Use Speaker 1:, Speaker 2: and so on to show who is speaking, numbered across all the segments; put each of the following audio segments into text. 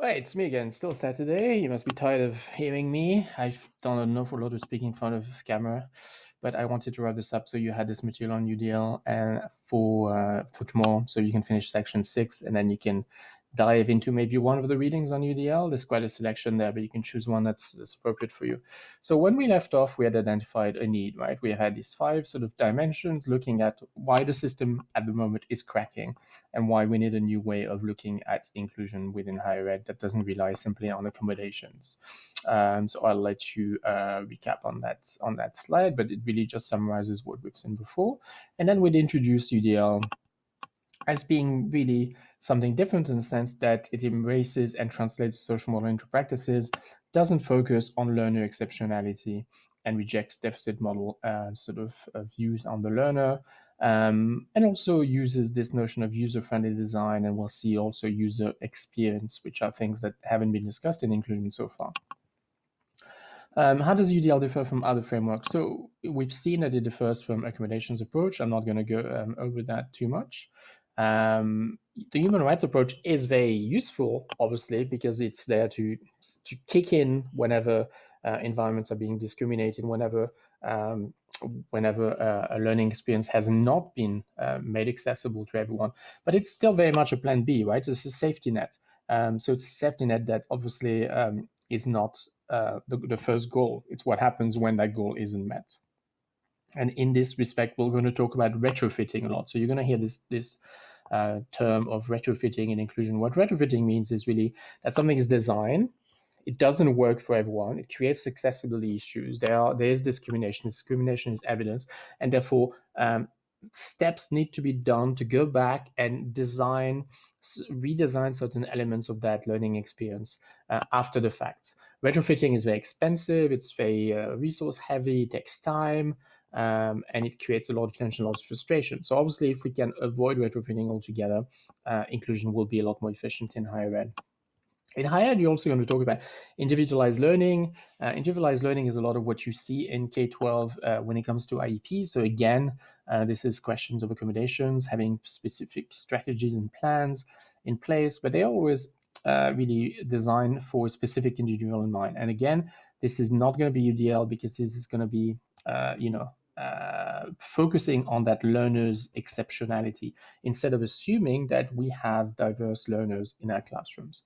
Speaker 1: Right, it's me again. Still Saturday. You must be tired of hearing me. I've done an awful lot of speaking in front of camera, but I wanted to wrap this up so you had this material on UDL and for tomorrow, so you can finish section 6, and then you can dive into maybe one of the readings on UDL. There's quite a selection there, but you can choose one that's appropriate for you. So when we left off, we had identified a need, right? We had these 5 sort of dimensions looking at why the system at the moment is cracking and why we need a new way of looking at inclusion within higher ed that doesn't rely simply on accommodations. So I'll let you recap on that slide, but it really just summarizes what we've seen before. And then we'd introduce UDL as being really something different in the sense that it embraces and translates the social model into practices, doesn't focus on learner exceptionality, and rejects deficit model views on the learner, and also uses this notion of user-friendly design, and we'll see also user experience, which are things that haven't been discussed in inclusion so far. How does UDL differ from other frameworks? So we've seen that it differs from accommodations approach. I'm not going to go over that too much. The human rights approach is very useful, obviously, because it's there to kick in whenever environments are being discriminated, um, whenever a learning experience has not been made accessible to everyone. But it's still very much a plan B, right? It's a safety net. So it's a safety net that obviously is not the first goal. It's what happens when that goal isn't met. And in this respect, we're going to talk about retrofitting a lot. So you're going to hear this term of retrofitting and inclusion. What retrofitting means is really that something is designed. It doesn't work for everyone. It creates accessibility issues. There is discrimination. Discrimination is evidence, and therefore steps need to be done to go back and redesign certain elements of that learning experience after the fact. Retrofitting is very expensive. It's very resource heavy. It takes time. And it creates a lot of tension, a lot of frustration. So obviously, if we can avoid retrofitting altogether, inclusion will be a lot more efficient in higher ed. In higher ed, you're also going to talk about individualized learning. Individualized learning is a lot of what you see in K-12 when it comes to IEP. So again, this is questions of accommodations, having specific strategies and plans in place, but they always really designed for a specific individual in mind. And again, this is not going to be UDL because this is going to be, focusing on that learner's exceptionality instead of assuming that we have diverse learners in our classrooms.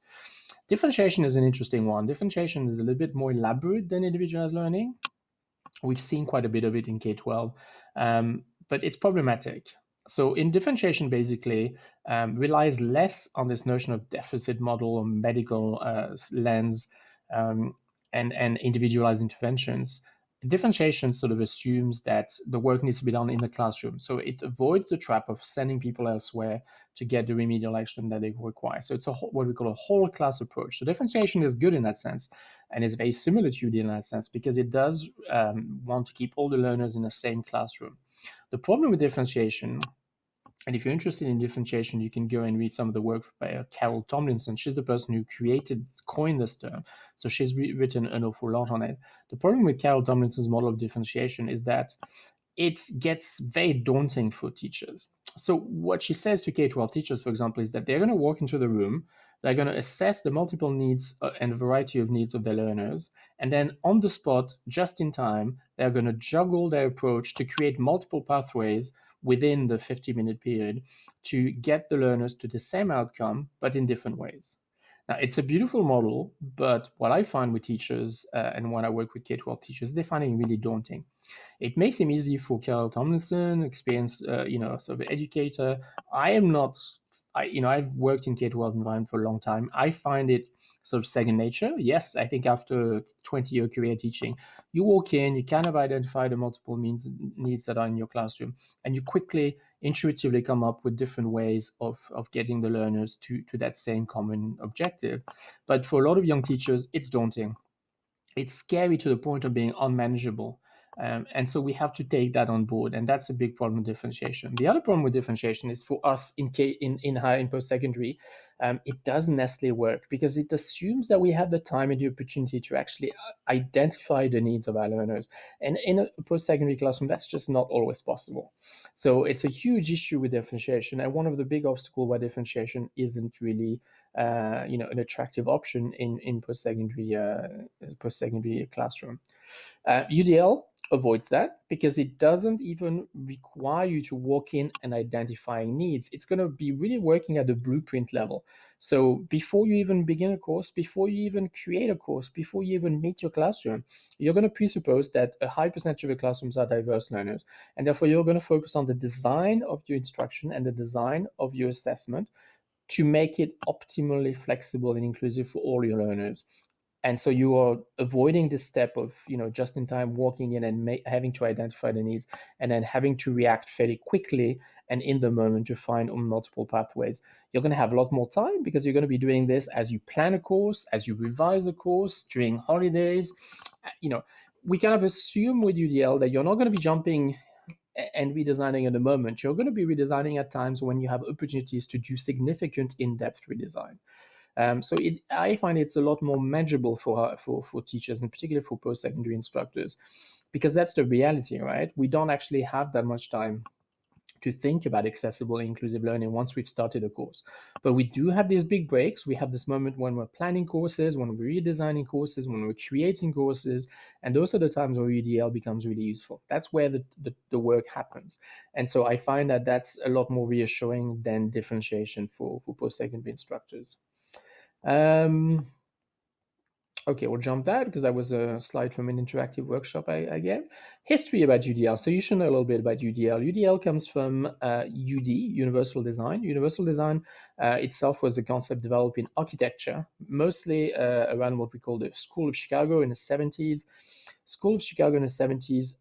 Speaker 1: Differentiation is an interesting one. Differentiation is a little bit more elaborate than individualized learning. We've seen quite a bit of it in K-12, but it's problematic. So in differentiation, basically, relies less on this notion of deficit model or medical lens and individualized interventions. Differentiation sort of assumes that the work needs to be done in the classroom. So it avoids the trap of sending people elsewhere to get the remedial action that they require. So it's what we call a whole class approach. So differentiation is good in that sense and is very similar to UD in that sense because it does want to keep all the learners in the same classroom. The problem with differentiation, and if you're interested in differentiation, you can go and read some of the work by Carol Tomlinson. She's the person who coined this term. So she's written an awful lot on it. The problem with Carol Tomlinson's model of differentiation is that it gets very daunting for teachers. So what she says to K-12 teachers, for example, is that they're going to walk into the room, they're going to assess the multiple needs and variety of needs of their learners, and then on the spot, just in time, they're going to juggle their approach to create multiple pathways within the 50-minute period to get the learners to the same outcome, but in different ways. Now, it's a beautiful model, but what I find with teachers and when I work with K-12 teachers, they find it really daunting. It may seem easy for Carol Tomlinson, experienced, sort of educator. I am not. I've worked in K-12 environment for a long time. I find it sort of second nature. Yes, I think after 20-year career teaching, you walk in, you kind of identify the multiple needs that are in your classroom, and you quickly, intuitively come up with different ways of getting the learners to that same common objective. But for a lot of young teachers, it's daunting. It's scary to the point of being unmanageable. And so we have to take that on board, and that's a big problem with differentiation. The other problem with differentiation is for us in higher in post-secondary, it doesn't necessarily work because it assumes that we have the time and the opportunity to actually identify the needs of our learners. And in a post-secondary classroom, that's just not always possible. So it's a huge issue with differentiation, and one of the big obstacles why differentiation isn't really an attractive option in post-secondary classroom. UDL avoids that because it doesn't even require you to walk in and identifying needs. It's going to be really working at the blueprint level. So before you even begin a course, before you even create a course, before you even meet your classroom, you're going to presuppose that a high percentage of your classrooms are diverse learners. And therefore, you're going to focus on the design of your instruction and the design of your assessment to make it optimally flexible and inclusive for all your learners. And so you are avoiding this step of just in time walking in and having to identify the needs and then having to react fairly quickly and in the moment to find multiple pathways. You're going to have a lot more time because you're going to be doing this as you plan a course, as you revise a course, during holidays. We kind of assume with UDL that you're not going to be jumping and redesigning at the moment. You're going to be redesigning at times when you have opportunities to do significant in-depth redesign. So I find it's a lot more manageable for teachers, and particularly for post-secondary instructors, because that's the reality, right? We don't actually have that much time to think about accessible and inclusive learning once we've started a course. But we do have these big breaks. We have this moment when we're planning courses, when we're redesigning courses, when we're creating courses, and those are the times where UDL becomes really useful. That's where the work happens. And so I find that that's a lot more reassuring than differentiation for post-secondary instructors. Okay, we'll jump that because that was a slide from an interactive workshop I gave. History about UDL. So you should know a little bit about UDL. UDL comes from UD, Universal Design. Universal Design itself was a concept developed in architecture, mostly around what we call the School of Chicago in the 70s. School of Chicago in the 70s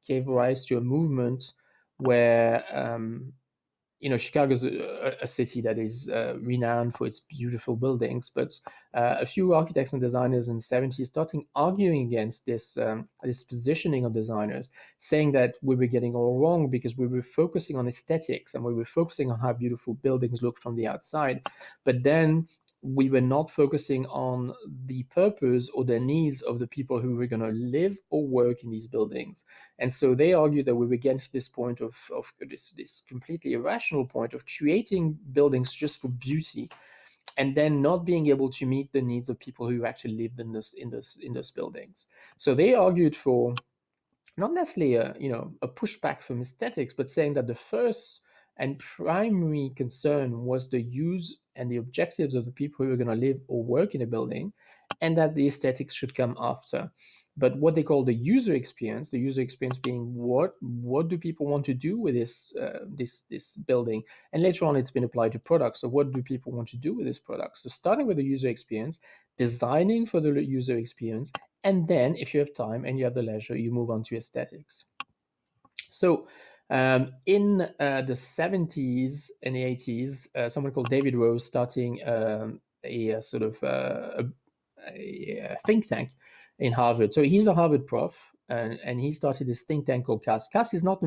Speaker 1: gave rise to a movement where Chicago is a city that is renowned for its beautiful buildings, but a few architects and designers in the 70s started arguing against this positioning of designers, saying that we were getting all wrong because we were focusing on aesthetics and we were focusing on how beautiful buildings look from the outside, but then we were not focusing on the purpose or the needs of the people who were going to live or work in these buildings. And so they argued that we were getting to this point of this completely irrational point of creating buildings just for beauty and then not being able to meet the needs of people who actually lived in those buildings. So they argued for not necessarily a pushback from aesthetics, but saying that the first and primary concern was the use and the objectives of the people who are going to live or work in a building, and that the aesthetics should come after. But what they call the user experience being what do people want to do with this building, and later on it's been applied to products. So what do people want to do with this product? So starting with the user experience, designing for the user experience, and then if you have time and you have the leisure, you move on to aesthetics. So in the 70s and the 80s, someone called David Rose starting a sort of a think tank in Harvard. So he's a Harvard prof, and he started this think tank called CAS. CAS is not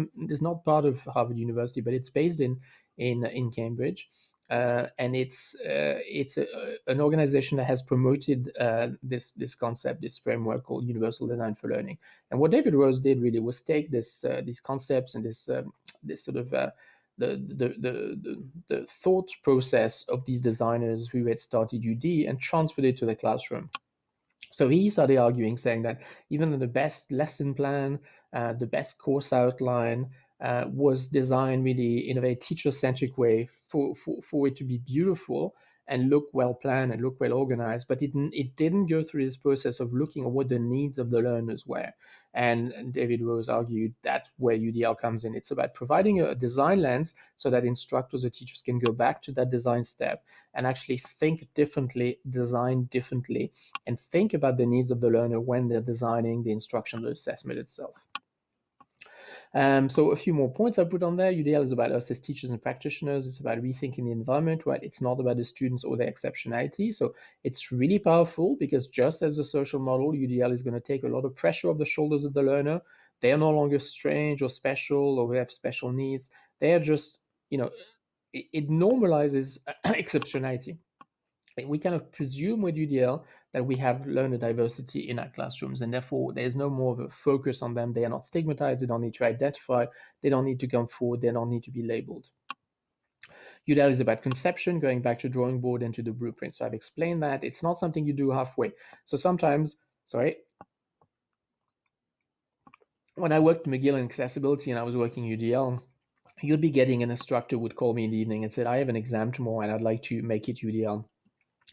Speaker 1: part of Harvard University, but it's based in Cambridge. And it's an organization that has promoted this concept, this framework called Universal Design for Learning. And what David Rose did really was take these concepts and this sort of the thought process of these designers who had started UD and transferred it to the classroom. So he started arguing, saying that even the best lesson plan, the best course outline was designed really in a very teacher-centric way for it to be beautiful and look well planned and look well organized, but it didn't go through this process of looking at what the needs of the learners were. And David Rose argued that's where UDL comes in. It's about providing a design lens so that instructors or teachers can go back to that design step and actually think differently, design differently, and think about the needs of the learner when they're designing the instructional assessment itself. So a few more points I put on there. UDL is about us as teachers and practitioners. It's about rethinking the environment, right? It's not about the students or their exceptionality. So it's really powerful because just as a social model, UDL is going to take a lot of pressure off the shoulders of the learner. They are no longer strange or special or have special needs. They are just, it normalizes exceptionality. We kind of presume with UDL that we have learner diversity in our classrooms, and therefore there's no more of a focus on them. They are not stigmatized. They don't need to identify. They don't need to come forward. They don't need to be labeled. UDL is about conception, going back to drawing board and to the blueprint. So I've explained that. It's not something you do halfway. So sometimes, sorry, when I worked McGill in accessibility and I was working UDL, you'd be getting an instructor would call me in the evening and said, I have an exam tomorrow and I'd like to make it UDL.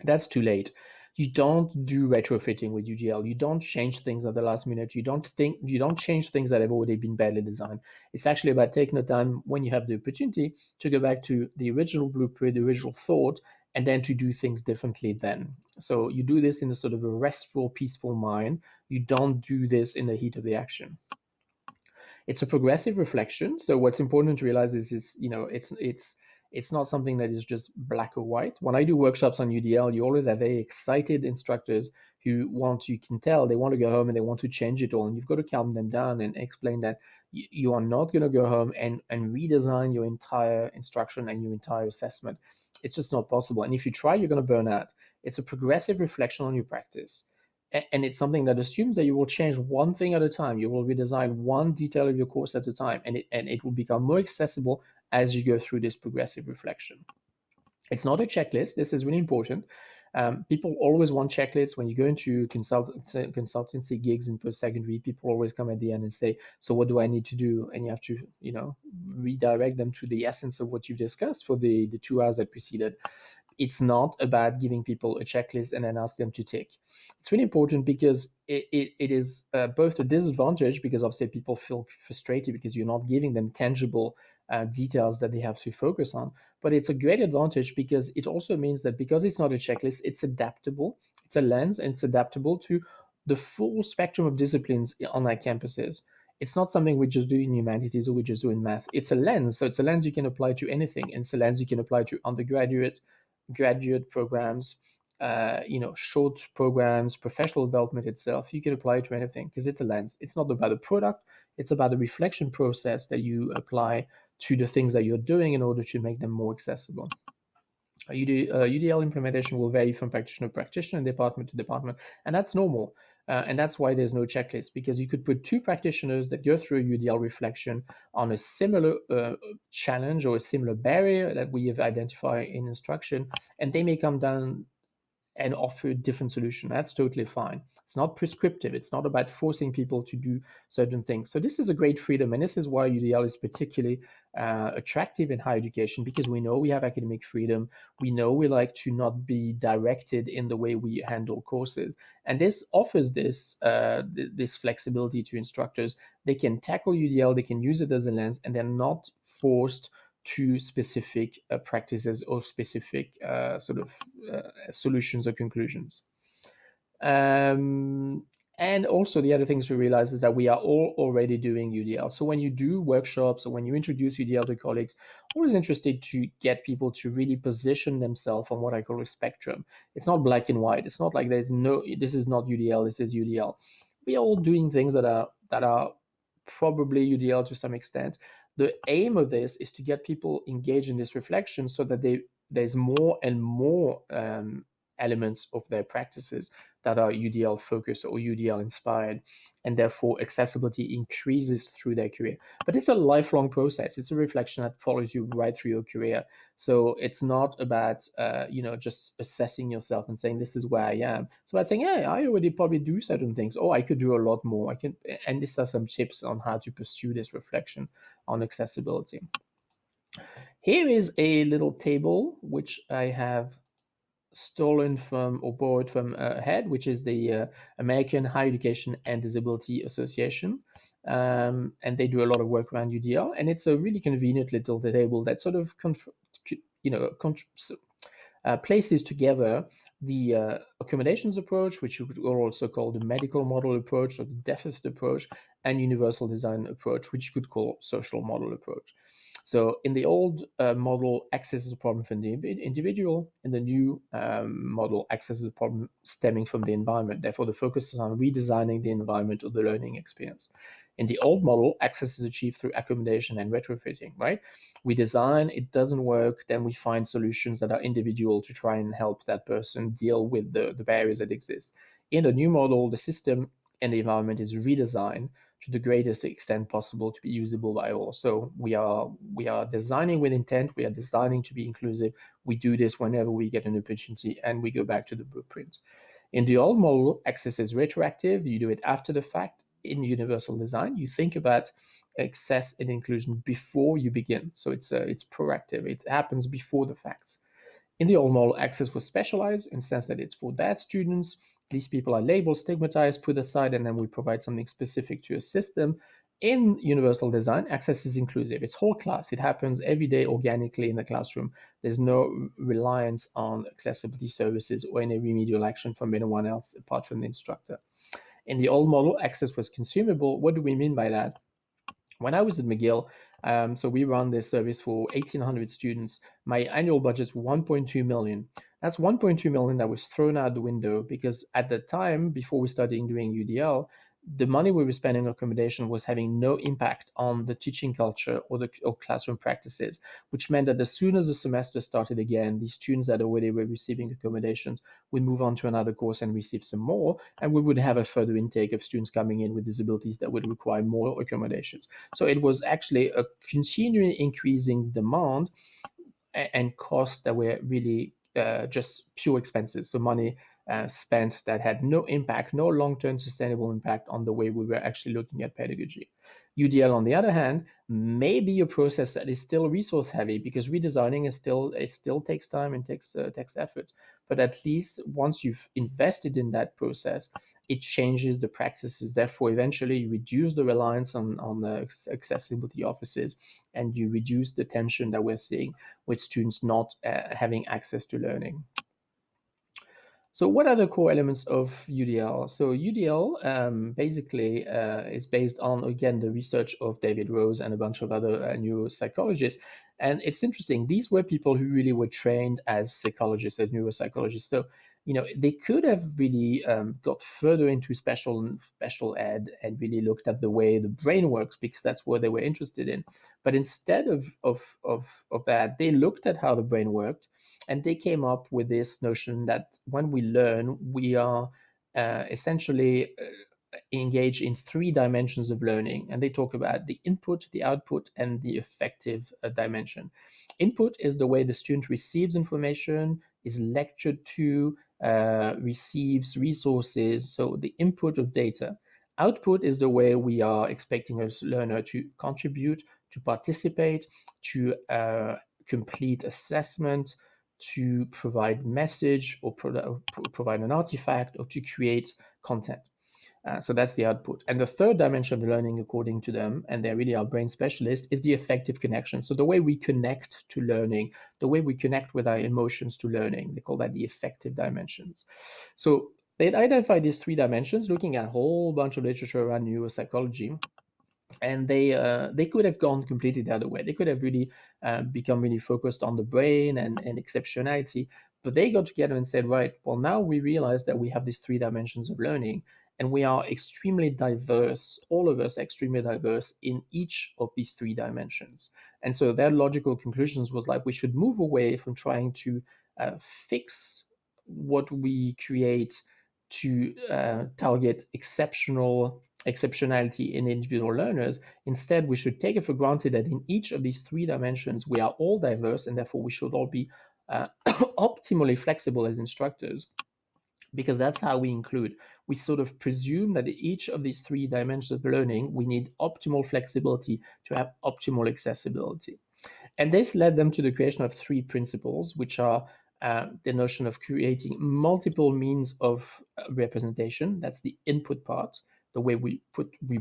Speaker 1: That's too late. You don't do retrofitting with UGL. You don't change things at the last minute. You don't change things that have already been badly designed. It's actually about taking the time when you have the opportunity to go back to the original blueprint, the original thought, and then to do things differently then. So you do this in a sort of a restful, peaceful mind. You don't do this in the heat of the action. It's a progressive reflection. So what's important to realize is it's not something that is just black or white. When I do workshops on UDL, you always have very excited instructors who you can tell they want to go home and they want to change it all. And you've got to calm them down and explain that you are not going to go home and redesign your entire instruction and your entire assessment. It's just not possible. And if you try, you're going to burn out. It's a progressive reflection on your practice. And it's something that assumes that you will change one thing at a time. You will redesign one detail of your course at a time, and it will become more accessible as you go through this progressive reflection. It's not a checklist. This is really important. People always want checklists when you go into consultancy gigs in post-secondary. People always come at the end and say, "So what do I need to do?" And you have to, redirect them to the essence of what you've discussed for the 2 hours that preceded. It's not about giving people a checklist and then ask them to tick. It's really important because it is both a disadvantage because obviously people feel frustrated because you're not giving them tangible details that they have to focus on. But it's a great advantage because it also means that because it's not a checklist, it's adaptable. It's a lens and it's adaptable to the full spectrum of disciplines on our campuses. It's not something we just do in humanities or we just do in math. It's a lens. So it's a lens you can apply to anything. And it's a lens you can apply to undergraduate, graduate programs, short programs, professional development itself. You can apply it to anything because it's a lens. It's not about the product. It's about the reflection process that you apply to the things that you're doing in order to make them more accessible. UDL implementation will vary from practitioner to practitioner and department to department, and that's normal. And that's why there's no checklist, because you could put two practitioners that go through a UDL reflection on a similar challenge or a similar barrier that we have identified in instruction, and they may come down and offer a different solution. That's totally fine. It's not prescriptive. It's not about forcing people to do certain things. So this is a great freedom, and this is why UDL is particularly attractive in higher education, because we know we have academic freedom. We know we like to not be directed in the way we handle courses, and this offers this flexibility to instructors. They can tackle UDL, they can use it as a lens, and they're not forced to specific practices or specific solutions or conclusions. And also the other things we realize is that we are all already doing UDL. So when you do workshops or when you introduce UDL to colleagues, always interested to get people to really position themselves on what I call a spectrum. It's not black and white. It's not like this is not UDL, this is UDL. We are all doing things that are probably UDL to some extent. The aim of this is to get people engaged in this reflection so that there's more and more elements of their practices that are UDL focused or UDL inspired, and therefore accessibility increases through their career. But it's a lifelong process. It's a reflection that follows you right through your career. So it's not about just assessing yourself and saying this is where I am. It's about saying, hey, I already probably do certain things. Oh, I could do a lot more. And these are some tips on how to pursue this reflection on accessibility. Here is a little table which I have stolen from or borrowed from HEAD, which is the American Higher Education and Disability Association. And they do a lot of work around UDL. And it's a really convenient little table that sort of places together the accommodations approach, which you could also call the medical model approach or the deficit approach, and universal design approach, which you could call social model approach. So in the old model, access is a problem for the individual. In the new model, access is a problem stemming from the environment. Therefore, the focus is on redesigning the environment of the learning experience. In the old model, access is achieved through accommodation and retrofitting, right? We design, it doesn't work, then we find solutions that are individual to try and help that person deal with the barriers that exist. In the new model, the system and the environment is redesigned to the greatest extent possible to be usable by all. So we are designing with intent. We are designing to be inclusive. We do this whenever we get an opportunity, and we go back to the blueprint. In the old model, access is retroactive. You do it after the fact. In universal design, you think about access and inclusion before you begin. So it's proactive. It happens before the facts. In the old model, access was specialized in the sense that it's for that students. These people are labeled, stigmatized, put aside, and then we provide something specific to assist them. In universal design, access is inclusive. It's whole class. It happens every day organically in the classroom. There's no reliance on accessibility services or any remedial action from anyone else apart from the instructor. In the old model, access was consumable. What do we mean by that? When I was at McGill, so we run this service for 1,800 students. My annual budget was 1.2 million. That's 1.2 million that was thrown out the window because at the time, before we started doing UDL, the money we were spending on accommodation was having no impact on the teaching culture or classroom practices, which meant that as soon as the semester started again, the students that already were receiving accommodations would move on to another course and receive some more, and we would have a further intake of students coming in with disabilities that would require more accommodations. So it was actually a continuing increasing demand and costs that were really just pure expenses. So money spent that had no impact, no long-term sustainable impact on the way we were actually looking at pedagogy. UDL, on the other hand, may be a process that is still resource heavy because redesigning it still takes time and takes effort. But at least once you've invested in that process, it changes the practices. Therefore, eventually, you reduce the reliance on the accessibility offices, and you reduce the tension that we're seeing with students not having access to learning. So, what are the core elements of UDL? So, UDL basically is based on, again, the research of David Rose and a bunch of other neuropsychologists. And it's interesting, these were people who really were trained as psychologists, as neuropsychologists. So, they could have really got further into special ed and really looked at the way the brain works because that's what they were interested in. But instead of that, they looked at how the brain worked, and they came up with this notion that when we learn, we are essentially engaged in three dimensions of learning. And they talk about the input, the output, and the effective dimension. Input is the way the student receives information, is lectured to, receives resources, so the input of data. Output is the way we are expecting a learner to contribute, to participate, to complete assessment, to provide message or provide an artifact, or to create content. So that's the output. And the third dimension of the learning, according to them, and they're really our brain specialists, is the effective connection. So the way we connect to learning, the way we connect with our emotions to learning, they call that the effective dimensions. So they identified these three dimensions, looking at a whole bunch of literature around neuropsychology. And they could have gone completely the other way. They could have really become really focused on the brain and exceptionality, but they got together and said, right, well, now we realize that we have these three dimensions of learning, and we are extremely diverse, all of us extremely diverse in each of these three dimensions. And so their logical conclusions was like, we should move away from trying to fix what we create to target exceptionality in individual learners. Instead, we should take it for granted that in each of these three dimensions, we are all diverse, and therefore we should all be optimally flexible as instructors, because that's how we include. We sort of presume that in each of these three dimensions of learning, we need optimal flexibility to have optimal accessibility. And this led them to the creation of three principles, which are the notion of creating multiple means of representation. That's the input part, the way we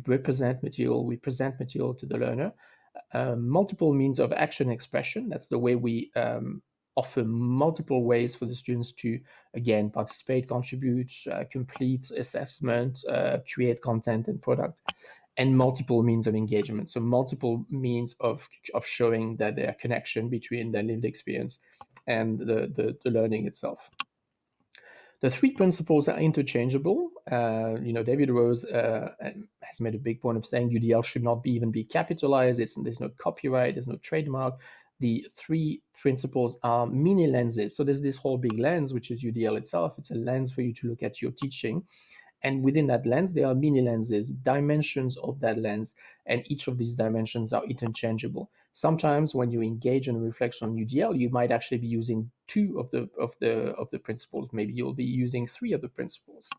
Speaker 1: represent material, we present material to the learner. Multiple means of action expression. That's the way we offer multiple ways for the students to, again, participate, contribute, complete assessment, create content and product. And multiple means of engagement. So multiple means of showing that there connection between their lived experience and the learning itself. The three principles are interchangeable. David Rose has made a big point of saying UDL should not even be capitalized. There's no copyright, there's no trademark. The three principles are mini lenses. So there's this whole big lens, which is UDL itself. It's a lens for you to look at your teaching. And within that lens, there are mini lenses, dimensions of that lens, and each of these dimensions are interchangeable. Sometimes when you engage in a reflection on UDL, you might actually be using two of the principles. Maybe you'll be using three of the principles.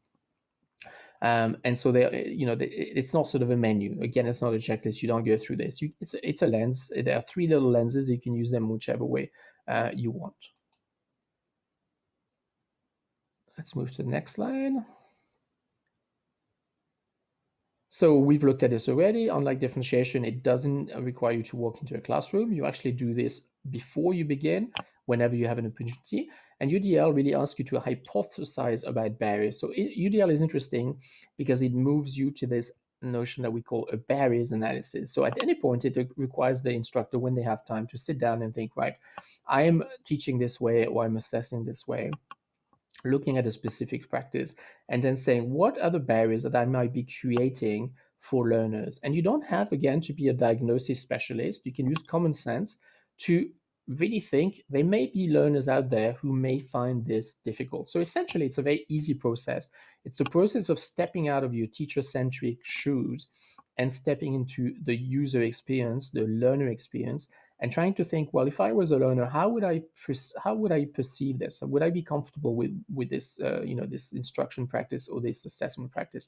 Speaker 1: And so it's not sort of a menu. Again, it's not a checklist. You don't go through this. It's a lens. There are three little lenses. You can use them whichever way you want. Let's move to the next slide. So we've looked at this already. Unlike differentiation, it doesn't require you to walk into a classroom. You actually do this before you begin, whenever you have an opportunity. And UDL really asks you to hypothesize about barriers. So UDL is interesting because it moves you to this notion that we call a barriers analysis. So at any point, it requires the instructor, when they have time, to sit down and think, right, I'm teaching this way or I'm assessing this way, looking at a specific practice, and then saying what are the barriers that I might be creating for learners. And you don't have, again, to be a diagnosis specialist. You can use common sense to really think there may be learners out there who may find this difficult. So essentially, it's a very easy process. It's the process of stepping out of your teacher-centric shoes and stepping into the user experience, the learner experience, and trying to think, well, if I was a learner, how would I perceive this? Would I be comfortable with this this instruction practice or this assessment practice?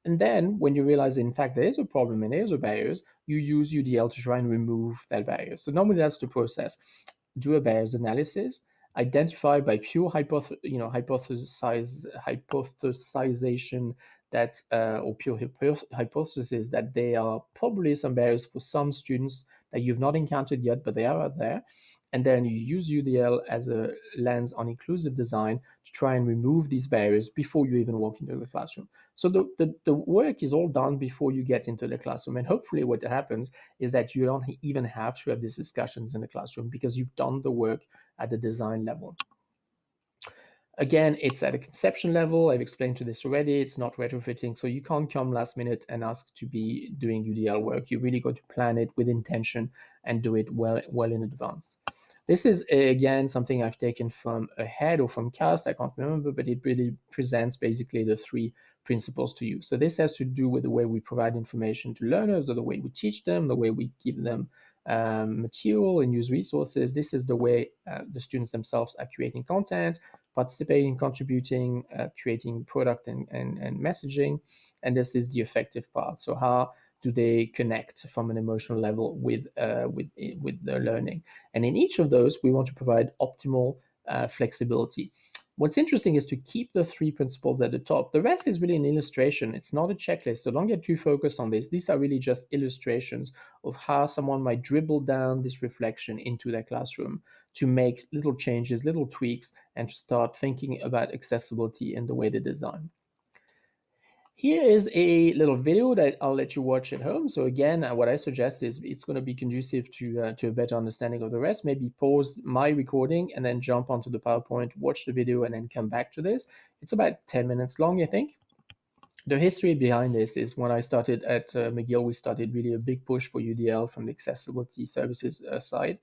Speaker 1: And then when you realize, in fact, there is a problem and there's a barriers, you use UDL to try and remove that barrier. So normally that's the process. Do a barriers analysis, identify by pure hypothesization that or pure hypothesis that there are probably some barriers for some students that you've not encountered yet, but they are out there. And then you use UDL as a lens on inclusive design to try and remove these barriers before you even walk into the classroom. So the work is all done before you get into the classroom. And hopefully what happens is that you don't even have to have these discussions in the classroom because you've done the work at the design level. Again, it's at a conception level. I've explained to this already. It's not retrofitting. So you can't come last minute and ask to be doing UDL work. You really got to plan it with intention and do it well in advance. This is, again, something I've taken from Ahead or from Cast. I can't remember, but it really presents basically the three principles to you. So this has to do with the way we provide information to learners, or the way we teach them, the way we give them material and use resources. This is the way the students themselves are creating content, participating, contributing, creating product and messaging. And this is the effective part. So how do they connect from an emotional level with the learning? And in each of those, we want to provide optimal flexibility. What's interesting is to keep the three principles at the top. The rest is really an illustration. It's not a checklist, so don't get too focused on this. These are really just illustrations of how someone might dribble down this reflection into their classroom to make little changes, little tweaks, and to start thinking about accessibility in the way they design. Here is a little video that I'll let you watch at home. So again, what I suggest is it's going to be conducive to a better understanding of the rest. Maybe pause my recording and then jump onto the PowerPoint, watch the video, and then come back to this. It's about 10 minutes long, I think. The history behind this is when I started at McGill, we started really a big push for UDL from the accessibility services side.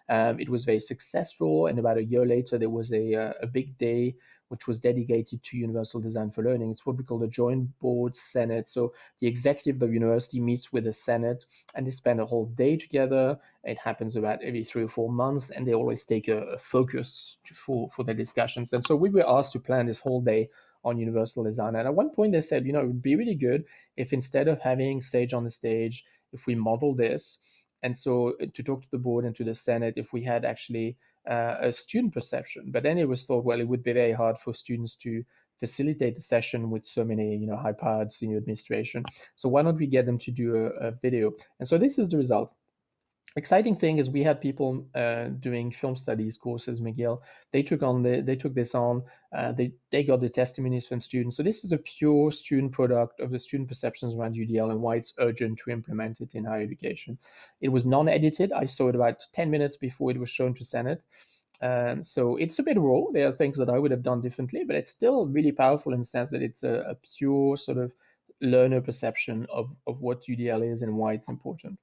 Speaker 1: It was very successful, and about a year later, there was a big day which was dedicated to Universal Design for Learning. It's what we call the Joint Board Senate. So the executive of the university meets with the Senate, and they spend a whole day together. It happens about every 3 or 4 months, and they always take a focus for their discussions. And so we were asked to plan this whole day on universal design. And at one point they said, it would be really good if instead of having Sage on the stage, if we model this. And so to talk to the board and to the Senate, if we had actually a student perception. But then it was thought, well, it would be very hard for students to facilitate the session with so many, high-powered senior administration. So why don't we get them to do a video? And so this is the result. Exciting thing is we had people doing film studies courses, McGill. They took this on. They got the testimonies from students. So this is a pure student product of the student perceptions around UDL and why it's urgent to implement it in higher education. It was non-edited. I saw it about 10 minutes before it was shown to Senate. So it's a bit raw. There are things that I would have done differently, but it's still really powerful in the sense that it's a pure sort of learner perception of what UDL is and why it's important.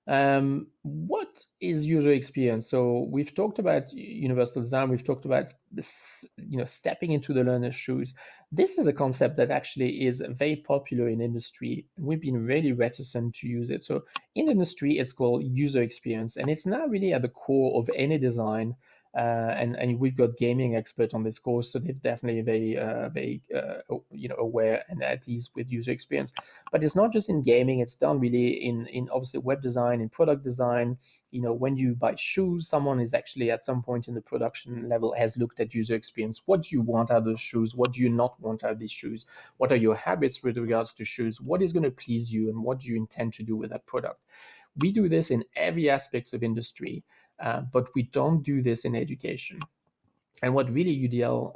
Speaker 1: What is user experience? So we've talked about universal design. We've talked about this, stepping into the learner's shoes. This is a concept that actually is very popular in industry. We've been really reticent to use it. So in industry, it's called user experience, and it's now really at the core of any design. And we've got gaming experts on this course, so they're definitely aware and at ease with user experience. But it's not just in gaming; it's done really in obviously web design, in product design. When you buy shoes, someone is actually at some point in the production level has looked at user experience. What do you want out of those shoes? What do you not want out of these shoes? What are your habits with regards to shoes? What is going to please you, and what do you intend to do with that product? We do this in every aspects of industry, but we don't do this in education. And what really UDL,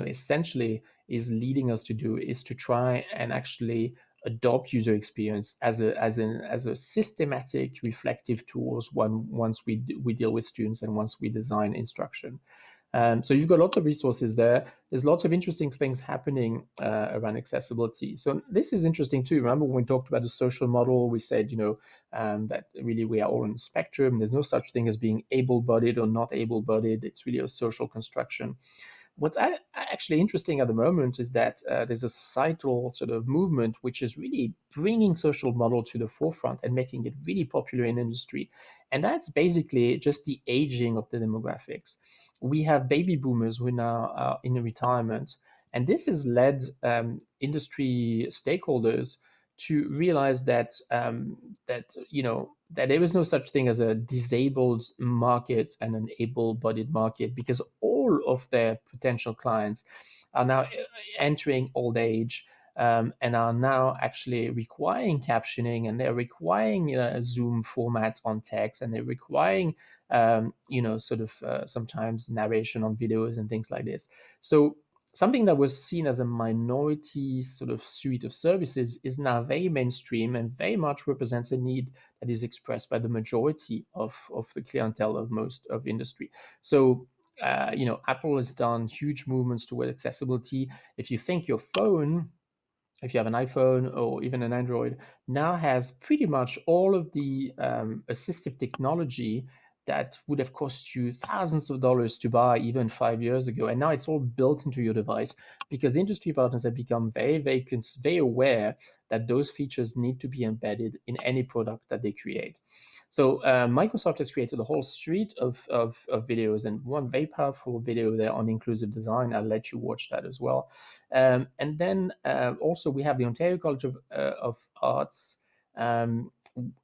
Speaker 1: essentially is leading us to do is to try and actually adopt user experience as a systematic reflective tools once we deal with students and once we design instruction. So you've got lots of resources there. There's lots of interesting things happening around accessibility. So this is interesting too. Remember when we talked about the social model, we said, that really we are all on a spectrum. There's no such thing as being able-bodied or not able-bodied. It's really a social construction. What's actually interesting at the moment is that there's a societal sort of movement which is really bringing social model to the forefront and making it really popular in industry. And that's basically just the aging of the demographics. We have baby boomers who now are in retirement, and this has led industry stakeholders to realize that there is no such thing as a disabled market and an able-bodied market, because all of their potential clients are now entering old age, and are now actually requiring captioning, and they're requiring Zoom format on text, and they're requiring sometimes narration on videos and things like this. So something that was seen as a minority sort of suite of services is now very mainstream and very much represents a need that is expressed by the majority of the clientele of most of industry. So Apple has done huge movements toward accessibility. If you think your phone, if you have an iPhone or even an Android, now has pretty much all of the assistive technology that would have cost you thousands of dollars to buy even 5 years ago. And now it's all built into your device because industry partners have become very aware that those features need to be embedded in any product that they create. So Microsoft has created a whole suite of videos, and one very powerful video there on inclusive design. I'll let you watch that as well. And then also we have the Ontario College of Arts,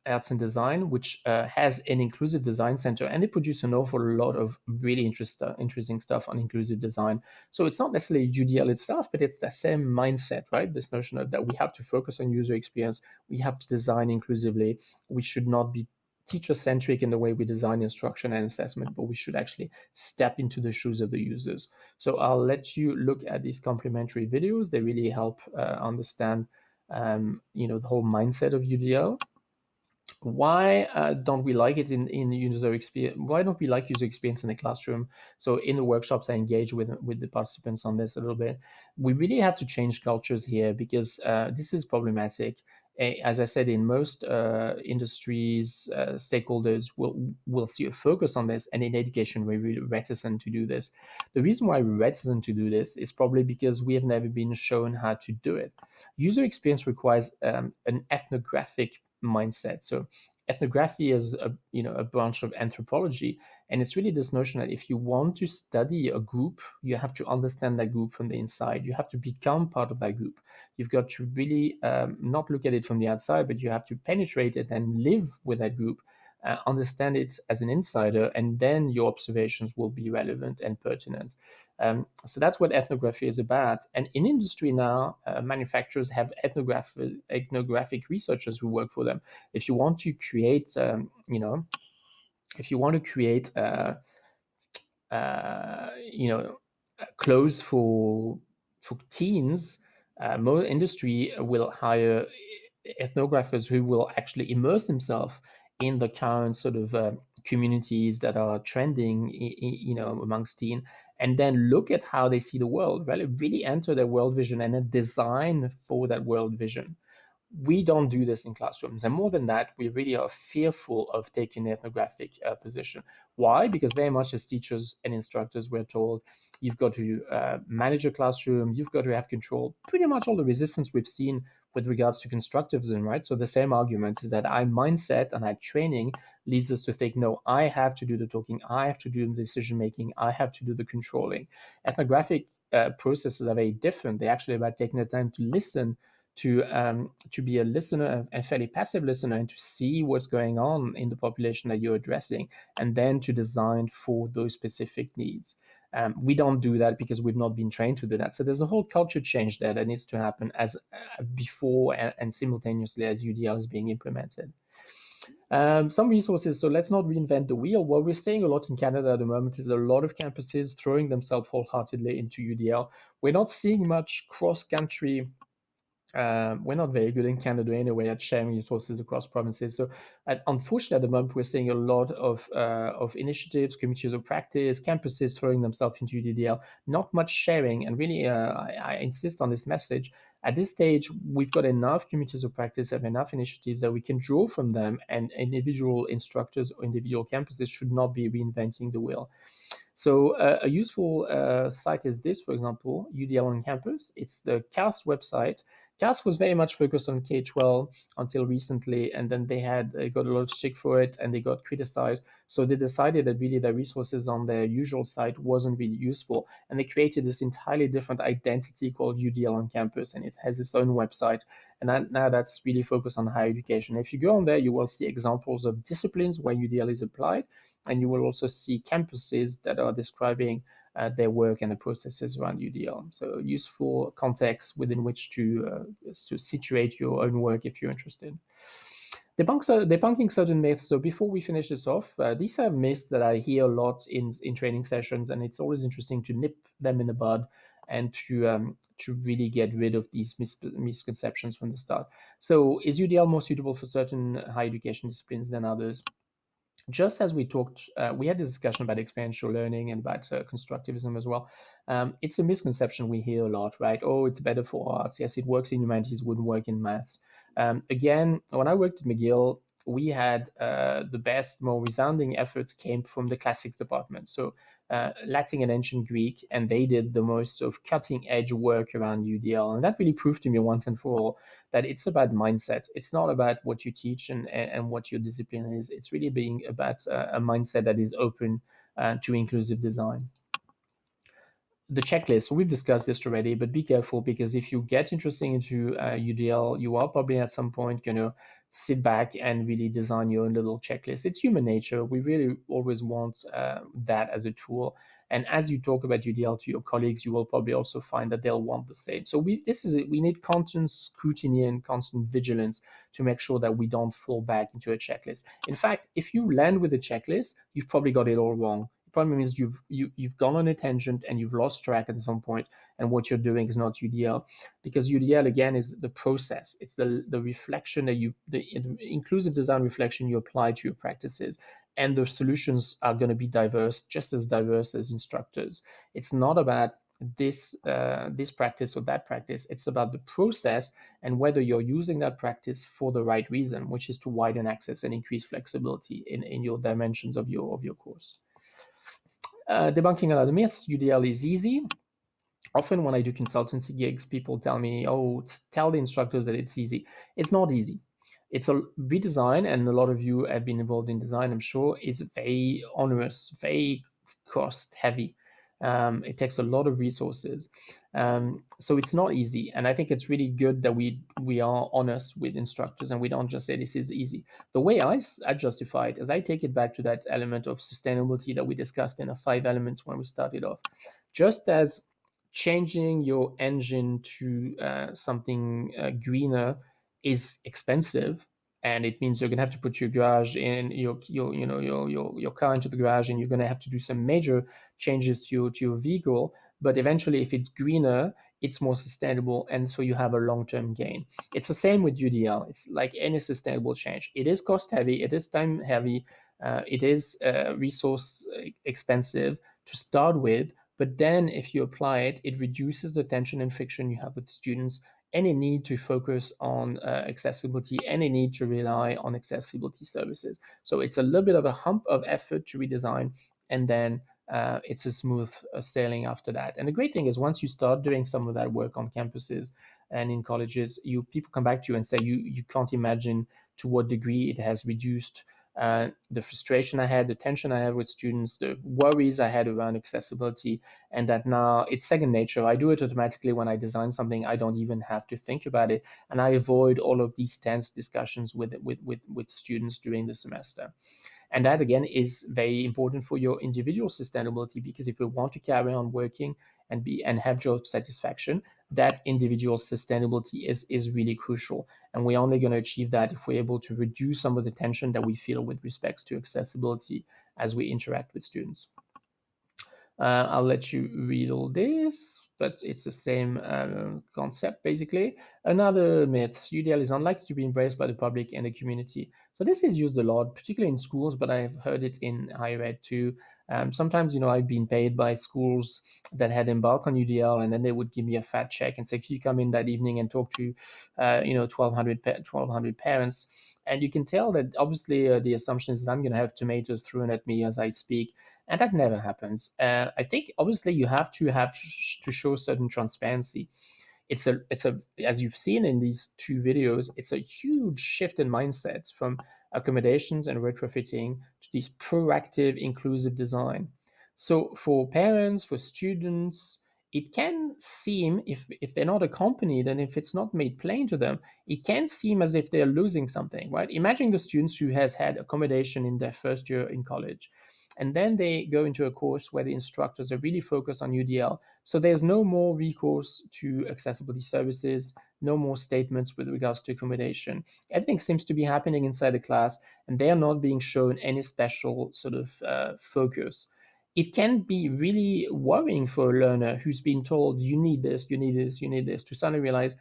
Speaker 1: Arts and Design, which has an inclusive design center, and they produce an awful lot of really interesting stuff on inclusive design. So it's not necessarily UDL itself, but it's the same mindset, right? This notion of that we have to focus on user experience, we have to design inclusively, we should not be teacher-centric in the way we design instruction and assessment, but we should actually step into the shoes of the users. So I'll let you look at these complementary videos. They really help understand, the whole mindset of UDL. Why don't we like it in user experience? Why don't we like user experience in the classroom? So in the workshops, I engage with the participants on this a little bit. We really have to change cultures here because this is problematic. As I said, in most industries, stakeholders will see a focus on this, and in education, we're really reticent to do this. The reason why we're reticent to do this is probably because we have never been shown how to do it. User experience requires an ethnographic mindset. So ethnography is a branch of anthropology, and it's really this notion that if you want to study a group, you have to understand that group from the inside. You have to become part of that group. You've got to really not look at it from the outside, but you have to penetrate it and live with that group, understand it as an insider, and then your observations will be relevant and pertinent. So that's what ethnography is about. And in industry now, manufacturers have ethnographic researchers who work for them. If you want to create, if you want to create, clothes for teens, more industry will hire ethnographers who will actually immerse themselves in the current sort of communities that are trending, amongst teen, and then look at how they see the world, really enter their world vision and then design for that world vision. we don't do this in classrooms. And more than that, we really are fearful of taking an ethnographic position. Why? Because very much as teachers and instructors, we're told you've got to manage a classroom, you've got to have control. Pretty much all the resistance we've seen with regards to constructivism, right? So the same argument is that our mindset and our training leads us to think, no, I have to do the talking, I have to do the decision making, I have to do the controlling. Ethnographic processes are very different. They're actually about taking the time to listen, to be a listener, a fairly passive listener, and to see what's going on in the population that you're addressing, and then to design for those specific needs. We don't do that because we've not been trained to do that. So there's a whole culture change there that needs to happen as before and simultaneously as UDL is being implemented. Some resources. So let's not reinvent the wheel. What we're seeing a lot in Canada at the moment is a lot of campuses throwing themselves wholeheartedly into UDL. We're not seeing much cross-country. We're not very good in Canada anyway at sharing resources across provinces. So, unfortunately, at the moment, we're seeing a lot of initiatives, communities of practice, campuses throwing themselves into UDL. Not much sharing, and really, I insist on this message. At this stage, we've got enough communities of practice, have enough initiatives that we can draw from them, and individual instructors or individual campuses should not be reinventing the wheel. So a useful site is this, for example, UDL on Campus. It's the CAST website. CAST was very much focused on K-12 until recently, and then they got a lot of stick for it, and they got criticized. So they decided that really the resources on their usual site wasn't really useful, and they created this entirely different identity called UDL on Campus, and it has its own website. And now that's really focused on higher education. If you go on there, you will see examples of disciplines where UDL is applied, and you will also see campuses that are describing their work and the processes around UDL. So useful context within which to situate your own work if you're interested. Debunking certain myths. So before we finish this off, these are myths that I hear a lot in training sessions, and it's always interesting to nip them in the bud and to really get rid of these misconceptions from the start. So is UDL more suitable for certain higher education disciplines than others? Just as we talked, we had a discussion about experiential learning and about constructivism as well. It's a misconception we hear a lot, right? Oh, it's better for arts. Yes, it works in humanities, wouldn't work in maths. Again, when I worked at McGill, we had the best, more resounding efforts came from the classics department. So Latin and ancient Greek, and they did the most of cutting edge work around UDL. And that really proved to me once and for all that it's about mindset. It's not about what you teach and what your discipline is. It's really being about a mindset that is open to inclusive design. The checklist, we've discussed this already, but be careful, because if you get interested into UDL, you are probably at some point going to sit back and really design your own little checklist. It's human nature. We really always want that as a tool. And as you talk about UDL to your colleagues, you will probably also find that they'll want the same. So we need constant scrutiny and constant vigilance to make sure that we don't fall back into a checklist. In fact, if you land with a checklist, you've probably got it all wrong. Problem is you've gone on a tangent and you've lost track at some point, and what you're doing is not UDL, because UDL again is the process. It's the reflection that the inclusive design reflection you apply to your practices, and the solutions are going to be diverse, just as diverse as instructors. It's not about this practice or that practice. It's about the process and whether you're using that practice for the right reason, which is to widen access and increase flexibility in your dimensions of your course. Debunking another myth, UDL is easy. Often when I do consultancy gigs, people tell me, oh, tell the instructors that it's easy. It's not easy. It's a redesign, and a lot of you have been involved in design, I'm sure, is very onerous, very cost heavy. It takes a lot of resources. So it's not easy. And I think it's really good that we are honest with instructors and we don't just say this is easy. The way I justify it is I take it back to that element of sustainability that we discussed in the 5 elements when we started off. Just as changing your engine to something greener is expensive, and it means you're going to have to put your garage in your car into the garage, and you're going to have to do some major changes to your vehicle. But eventually, if it's greener, it's more sustainable, and so you have a long-term gain. It's the same with UDL. It's like any sustainable change. It is cost heavy, it is time heavy, it is resource expensive to start with. But then if you apply it, it reduces the tension and friction you have with students, any need to focus on accessibility, any need to rely on accessibility services. So it's a little bit of a hump of effort to redesign, and then it's a smooth sailing after that. And the great thing is, once you start doing some of that work on campuses and in colleges, you people come back to you and say you can't imagine to what degree it has reduced the frustration I had, the tension I had with students, the worries I had around accessibility, and that now it's second nature. I do it automatically when I design something. I don't even have to think about it, and I avoid all of these tense discussions with students during the semester. And that again is very important for your individual sustainability, because if we want to carry on working and have job satisfaction, that individual sustainability is really crucial. And we're only going to achieve that if we're able to reduce some of the tension that we feel with respects to accessibility as we interact with students. I'll let you read all this, but it's the same concept basically. Another myth: UDL is unlikely to be embraced by the public and the community. So this is used a lot, particularly in schools, but I've heard it in higher ed too. Sometimes, I've been paid by schools that had embarked on UDL, and then they would give me a fat check and say, "Can you come in that evening and talk to, 1,200 parents?" And you can tell that obviously the assumption is that I'm going to have tomatoes thrown at me as I speak, and that never happens. I think obviously you have to show certain transparency. It's a as you've seen in these two videos, it's a huge shift in mindsets from accommodations and retrofitting to this proactive, inclusive design. So for parents, for students, it can seem, if they're not accompanied and if it's not made plain to them, it can seem as if they're losing something, right? Imagine the students who has had accommodation in their first year in college, and then they go into a course where the instructors are really focused on UDL. So there's no more recourse to accessibility services, no more statements with regards to accommodation. Everything seems to be happening inside the class, and they are not being shown any special sort of focus. It can be really worrying for a learner who's been told, you need this, you need this, you need this, to suddenly realize,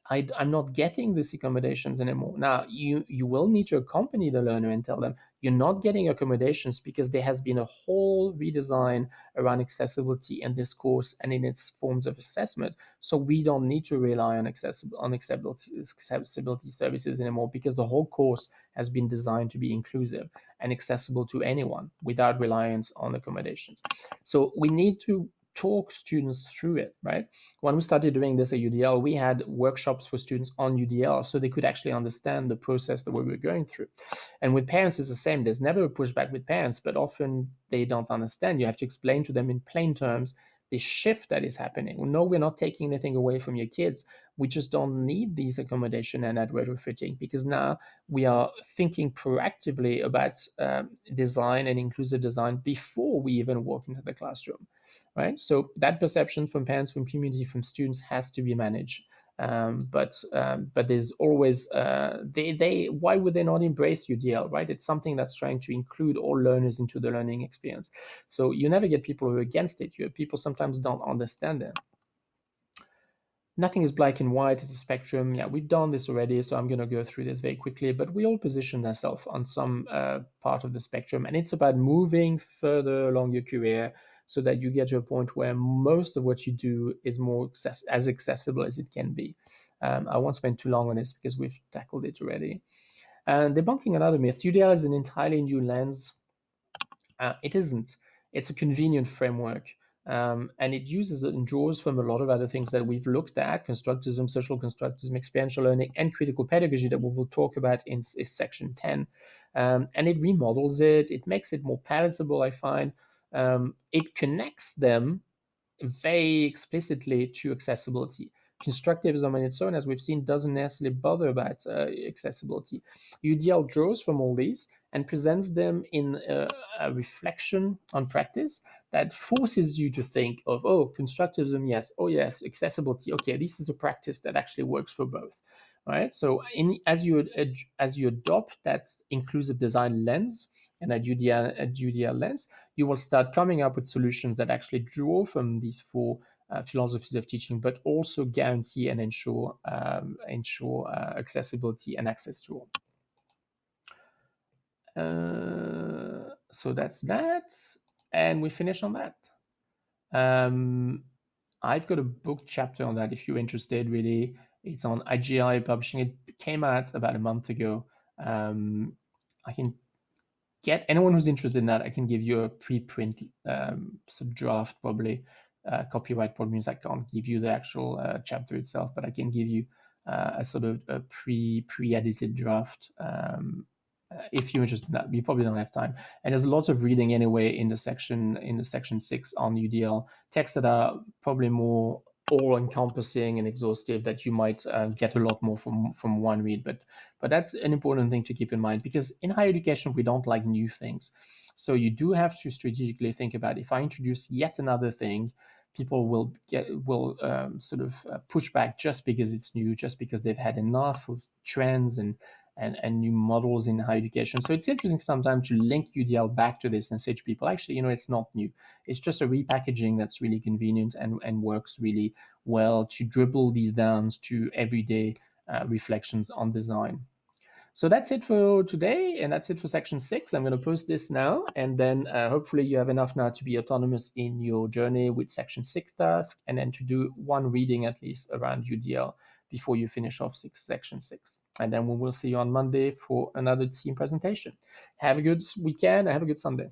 Speaker 1: I'm not getting these accommodations anymore. Now, you will need to accompany the learner and tell them you're not getting accommodations because there has been a whole redesign around accessibility in this course and in its forms of assessment. So we don't need to rely on accessibility services anymore, because the whole course has been designed to be inclusive and accessible to anyone without reliance on accommodations. So we need to talk students through it, right? When we started doing this at UDL, we had workshops for students on UDL so they could actually understand the process that we were going through. And with parents, it's the same. There's never a pushback with parents, but often they don't understand. You have to explain to them in plain terms the shift that is happening. No, we're not taking anything away from your kids. We just don't need these accommodation and that retrofitting, because now we are thinking proactively about design and inclusive design before we even walk into the classroom, right? So that perception from parents, from community, from students has to be managed. But there's always they why would they not embrace UDL, right? It's something that's trying to include all learners into the learning experience. So you never get people who are against it. People sometimes don't understand it. Nothing is black and white, it's a spectrum. Yeah, we've done this already, so I'm going to go through this very quickly. But we all position ourselves on some part of the spectrum, and it's about moving further along your career so that you get to a point where most of what you do is more as accessible as it can be. I won't spend too long on this because we've tackled it already. And debunking another myth: UDL is an entirely new lens. It isn't. It's a convenient framework. And it uses and draws from a lot of other things that we've looked at: constructivism, social constructivism, experiential learning, and critical pedagogy, that we will talk about in section 10. And it remodels it, it makes it more palatable, I find. It connects them very explicitly to accessibility. Constructivism on its own, as we've seen, doesn't necessarily bother about accessibility. UDL draws from all these and presents them in a reflection on practice that forces you to think of, oh, constructivism, yes, oh, yes, accessibility, okay, this is a practice that actually works for both. Right. So as you adopt that inclusive design lens and a UDL lens, you will start coming up with solutions that actually draw from these four philosophies of teaching, but also guarantee and ensure accessibility and access to all. So that's that, and we finish on that. I've got a book chapter on that if you're interested, really. It's on IGI Publishing. It came out about a month ago. I can get anyone who's interested in that. I can give you a preprint sort of draft, probably. Copyright probably means I can't give you the actual chapter itself, but I can give you a sort of a pre-edited draft. If you're interested in that, you probably don't have time. And there's lots of reading anyway in the section 6 on UDL, texts that are probably more all-encompassing and exhaustive, that you might get a lot more from one read. But that's an important thing to keep in mind, because in higher education we don't like new things. So you do have to strategically think about, if I introduce yet another thing, people will sort of push back just because it's new, just because they've had enough of trends and new models in higher education. So it's interesting sometimes to link UDL back to this and say to people, actually, it's not new. It's just a repackaging that's really convenient and works really well to dribble these down to everyday reflections on design. So that's it for today, and that's it for section 6. I'm going to post this now, and then hopefully you have enough now to be autonomous in your journey with section 6 tasks, and then to do one reading at least around UDL before you finish off section 6. And then we will see you on Monday for another team presentation. Have a good weekend. Have a good Sunday.